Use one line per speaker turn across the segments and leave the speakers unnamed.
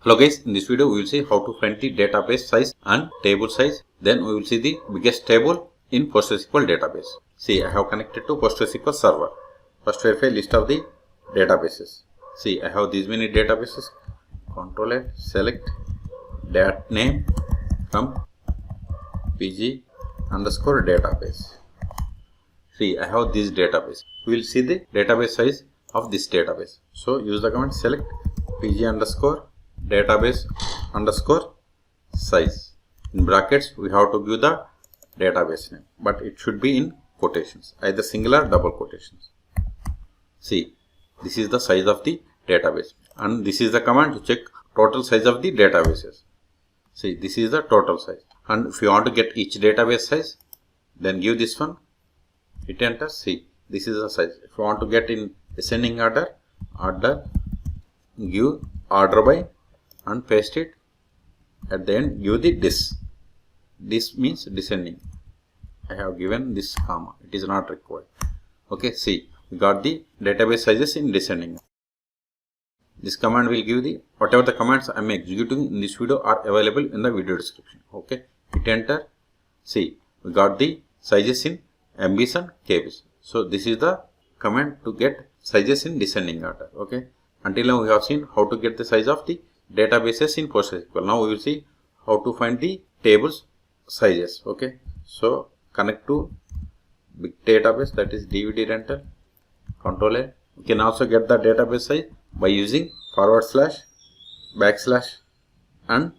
Hello guys, in this video we will see how to find the database size and table size. Then we will see the biggest table in PostgreSQL database. See, I have connected to PostgreSQL Server. First verify list of the databases. See, I have these many databases. Control F, select dat name from pg underscore database. See, I have this database. We will see the database size of this database. So use the command select pg underscore database underscore size. In brackets we have to give the database name, but it should be in quotations, either single or double quotations. See, this is the size of the database, and this is the command to check total size of the databases. See, this is the total size, and if you want to get each database size, then give this one, hit enter. See, this is the size. If you want to get in ascending order, give order by and paste it. At the end give the this means descending. I have given this comma, it is not required. Okay, see, we got the database sizes in descending. This command will give the whatever the commands I am executing in this video are available in the video description. Okay, hit enter. See, we got the sizes in MBs and KBs. So this is the command to get sizes in descending order. Okay, until now we have seen how to get the size of the databases in PostgreSQL. Now we will see how to find the tables sizes. Okay, so connect to big database, that is DVD rental, Control A. You can also get the database size by using // and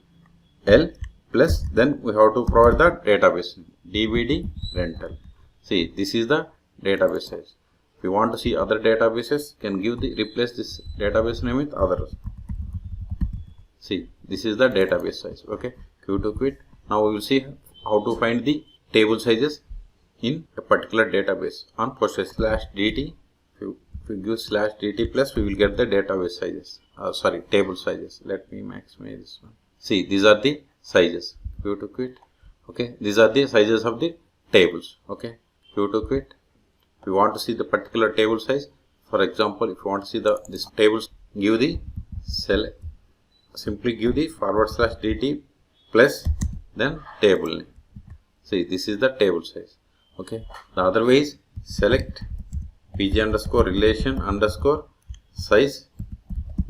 L plus, then we have to provide the database DVD rental. See, this is the database size. If you want to see other databases, you can give the replace this database name with others. See, this is the database size. Okay, Q to quit. Now we will see how to find the table sizes in a particular database on Postgres/dt. If we give /dt plus, we will get the database sizes. Table sizes. Let me maximize this one. See, these are the sizes. Q to quit. Okay, these are the sizes of the tables. Okay, Q to quit. If you want to see the particular table size, for example, if you want to see this tables, give the select. Simply give the /dt plus then table name. See, this is the table size. Okay, the other way is select pg underscore relation underscore size,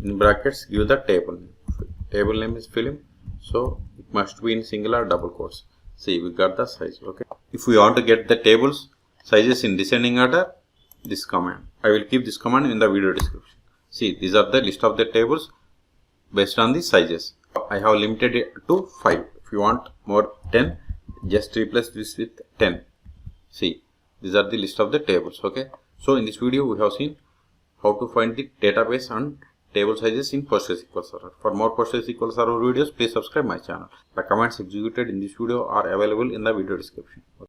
in brackets give the table name. Table name is film, so it must be in single or double quotes. See, we got the size. Okay, if we want to get the tables sizes in descending order, this command, I will keep this command in the video description. See, these are the list of the tables based on the sizes. I have limited it to 5. If you want more 10, just replace this with 10. See, these are the list of the tables. Okay, so in this video we have seen how to find the database and table sizes in PostgreSQL Server. For more PostgreSQL Server videos, please subscribe my channel. The commands executed in this video are available in the video description.